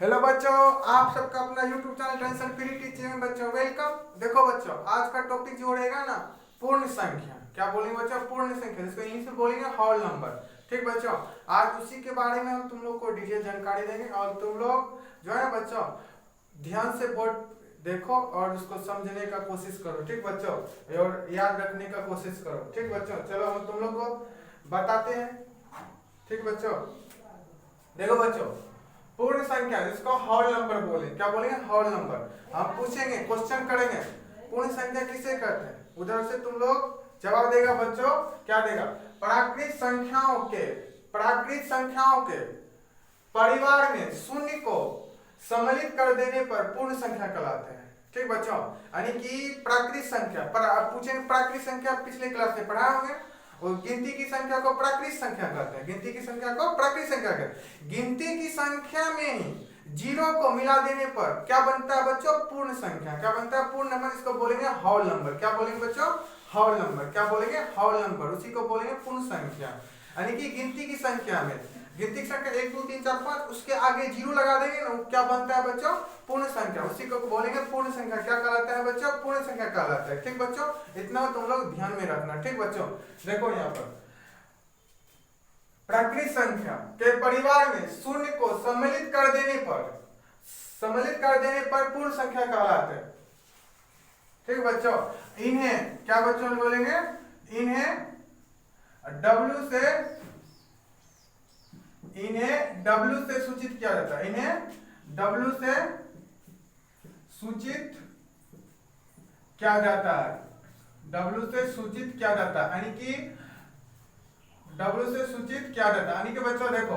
Hello बच्चों, आप सबका अपना YouTube channel tension free teaching में बच्चों वेलकम। देखो बच्चों, आज का टॉपिक जो रहेगा ना, पूर्ण संख्या। क्या बोलेंगे बच्चों? पूर्ण संख्या, जिसको इंग्लिश में बोलेंगे होल नंबर। ठीक बच्चों, आज उसी के बारे में हम तुम लोग को डिटेल जानकारी देंगे और तुम लोग जो है ना बच्चों, ध्यान से बोर्ड देखो और उसको समझने का कोशिश करो। ठीक बच्चों, और याद रखने का कोशिश करो। ठीक बच्चों, चलो हम तुम लोग को बताते हैं। ठीक बच्चों, देखो बच्चों, पूर्ण संख्या जिसको होल नंबर बोले, क्या बोलेंगे? Whole number. हम पूछेंगे, क्वेश्चन करेंगे, पूर्ण संख्या किसे कहते हैं? उधर से तुम लोग जवाब देगा बच्चों। क्या देगा? प्राकृत संख्याओं के परिवार में शून्य को सम्मिलित कर देने पर पूर्ण संख्या कहलाते हैं। ठीक बच्चों, यानी कि प्राकृत संख्या पर आप पूछेंगे, प्राकृत संख्या पिछले क्लास में पढ़ा होंगे। और गिनती की संख्या को प्राकृत संख्या कहते हैं। गिनती की संख्या को प्राकृत संख्या कहते हैं। गिनती की संख्या में ही जीरो को मिला देने पर क्या बनता है बच्चों? पूर्ण संख्या। क्या बनता है? पूर्ण नंबर। इसको बोलेंगे होल नंबर। क्या बोलेंगे बच्चों? Whole number. क्या बोलेंगे? Whole number. उसी को बोलेंगे पूर्ण संख्या। यानी कि गिनती की संख्या में, गिनती की संख्या 1 2 3 4 5, उसके आगे जीरो लगा देंगे ना, क्या बनता है बच्चों? पूर्ण संख्या। उसी को बोलेंगे पूर्ण संख्या। क्या कहलाता है बच्चों? पूर्ण संख्या कहलाता है। ठीक बच्चों, इतना तुम लोग ध्यान में रखना। ठीक बच्चों, देखो यहाँ पर प्राकृत संख्या के परिवार में शून्य को सम्मिलित कर देने पर पूर्ण संख्या कहलाते हैं। ठीक बच्चों, इन्हें क्या बच्चों बोलेंगे? इन्हें W से सूचित किया जाता है। इन्हें W से सूचित किया जाता है। W से सूचित किया जाता है, यानी कि W से सूचित किया जाता है। यानी कि बच्चों देखो,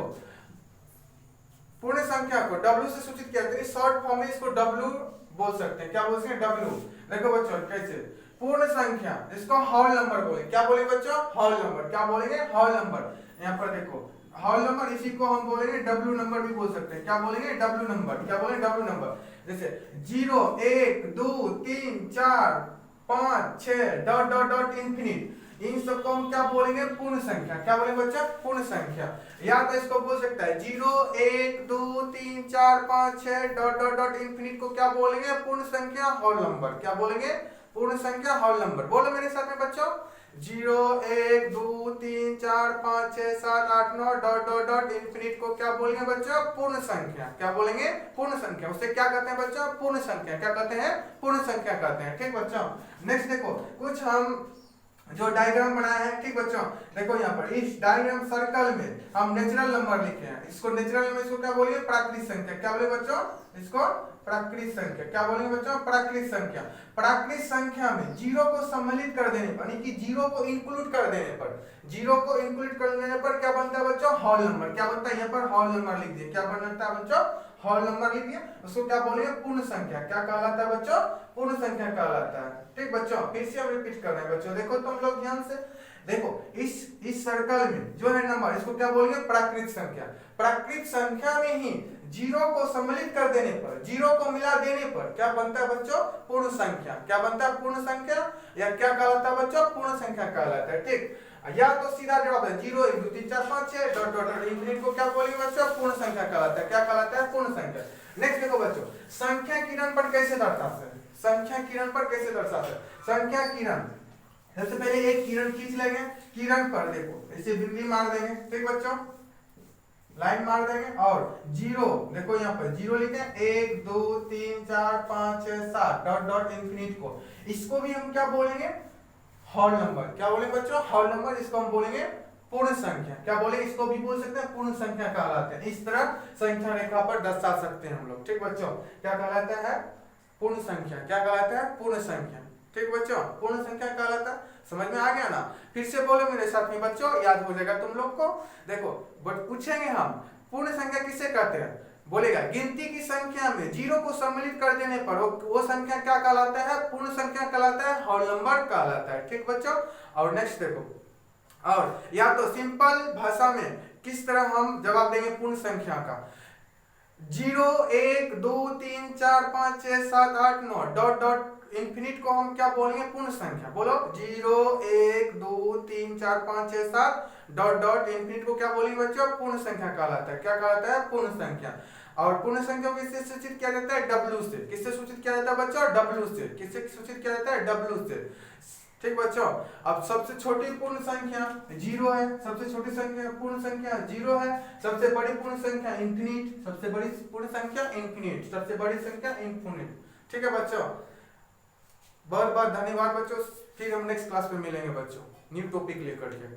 पूर्ण संख्या को W से सूचित किया जाता है। शॉर्ट फॉर्म में इसको W बोल सकते हैं। क्या बोल सकते हैं? W। देखो बच्चों कैसे, पूर्ण संख्या जिसको होल नंबर बोले, क्या बोले बच्चों? Whole number. क्या बोलेंगे? Whole number. यहाँ पर देखो होल नंबर, इसी को हम बोलेंगे W नंबर भी बोल सकते हैं। क्या बोलेंगे? W number. क्या बोलेंगे? W number. जैसे 0 1 2 3 4 5 6 डॉट डॉट डॉट इंफिनिट, इन सबको हम क्या बोलेंगे? पूर्ण संख्या। क्या बोलेंगे बच्चा? पूर्ण संख्या। या तो इसको बोल सकता है 0 1 2 3 4 5 6 डॉट डॉट डॉट इंफिनिट को क्या बोलेंगे? पूर्ण संख्या, होल नंबर। क्या बोलेंगे? पूर्ण संख्या, होल नंबर। बोलो मेरे साथ में बच्चों, 0 1 2 3 4 5 6 7 8 9 डॉट डॉट डॉट इंफिनिट को क्या बोलेंगे बच्चों? पूर्ण संख्या। क्या बोलेंगे? पूर्ण संख्या। उसे क्या कहते हैं बच्चों? पूर्ण संख्या। क्या कहते हैं? पूर्ण संख्या कहते हैं। ठीक बच्चों, नेक्स्ट देखो, कुछ हम जो डायग्राम बनाया है। ठीक बच्चों, देखो यहाँ पर इस डायग्राम सर्कल में हम नेचुरल नंबर लिखे हैं। इसको नेचुरल नंबर, इसको क्या बोलिए? प्राकृत संख्या। क्या बोले बच्चों? इसको प्राकृत संख्या। क्या बोलेंगे बच्चों? प्राकृत संख्या। प्राकृत संख्या में जीरो को सम्मिलित कर देने पर, यानी कि जीरो को इंक्लूड कर देने पर, जीरो को इंक्लूड कर देने पर क्या बनता है बच्चों? Whole number. क्या बनता है? यहाँ पर होल नंबर लिख दिए। क्या बनता है बच्चों? होल नंबर लिख दिया। उसको क्या बोलेंगे? पूर्ण संख्या। क्या कहलाता है बच्चों? पूर्ण संख्या कहलाता है। ठीक बच्चों, फिर से हम रिपीट कर रहे हैं बच्चों, देखो तुम लोग ध्यान से देखो, इस सर्कल में जो है नंबर, इसको क्या बोलेंगे? प्राकृत संख्या। प्राकृत संख्या में ही जीरो को सम्मिलित कर देने पर, जीरो को मिला देने पर क्या बनता है बच्चों? पूर्ण संख्या। क्या बनता है? पूर्ण संख्या। या क्या कहलाता है बच्चों? पूर्ण संख्या कहलाता है। ठीक, या तो सीधा जवाब है 0 1 2 3 4 5 6 डॉट डॉट डॉट इंफिनिट को क्या बोलेंगे बच्चों? पूर्ण संख्या कहलाता है। क्या कहलाता है? पूर्ण संख्या। नेक्स्ट देखो बच्चों, संख्या किरण पर कैसे दर्शाते हैं? संख्या किरण पर कैसे दर्शाते हैं? संख्या किरण, सबसे पहले एक किरण खींच लेंगे। किरण पर देखो ऐसे बिंदी मार देंगे। ठीक बच्चों, लाइन मार देंगे और जीरो, देखो यहाँ पर जीरो लिखे 1 2 3 4 5 6 7 डॉट डॉट इंफिनिट को, इसको भी हम क्या बोलेंगे? Whole number. क्या बोलेंगे बच्चों? Whole number. इसको हम बोलेंगे पूर्ण संख्या। क्या बोलेंगे? इसको भी बोल सकते हैं पूर्ण संख्या कहलाते हैं। इस तरह संख्या रेखा पर दर्शा सकते हैं हम लोग। ठीक बच्चों, क्या कहलाता है? पूर्ण संख्या। क्या कहलाता है? पूर्ण संख्या। ठीक बच्चों, पूर्ण संख्या कहलाता है। समझ में आ गया ना? फिर से बोलो मेरे साथ में बच्चों, याद हो जाएगा तुम लोग को। देखो बट पूछेंगे हम, पूर्ण संख्या किसे कहते हैं? बोलेगा गिनती की संख्या में जीरो को सम्मिलित कर देने पर वो संख्या क्या कहलाता है? पूर्ण संख्या कहलाता है, होल नंबर कहलाता है। ठीक बच्चों, और नेक्स्ट देखो, और या तो सिंपल भाषा में किस तरह हम जवाब देंगे पूर्ण संख्या का? 0 1 2 3 4 5 6 7 8 9 डॉट डॉट इंफिनिट को हम क्या बोलेंगे? पूर्ण संख्या। बोलो 0 1 2 3 4 5 6 7 डॉट डॉट इंफिनिट को क्या बोलेंगे बच्चों? पूर्ण संख्या कहलाता है। क्या कहलाता है? पूर्ण संख्या। और पूर्ण संख्या को किससे सूचित किया जाता है? W से। किससे सूचित किया जाता है बच्चों? W से। किससे सूचित किया जाता है? W से। ठीक बच्चों, अब सबसे छोटी पूर्ण संख्या 0 है, सबसे छोटी संख्या पूर्ण संख्या 0 है, सबसे बड़ी पूर्ण संख्या इंफिनिट, सबसे बड़ी पूर्ण संख्या इंफिनिट, सबसे बड़ी संख्या इंफिनिट। ठीक है बच्चों, बहुत बहुत धन्यवाद बच्चों। फिर हम नेक्स्ट क्लास में मिलेंगे बच्चों न्यू टॉपिक लेकर के।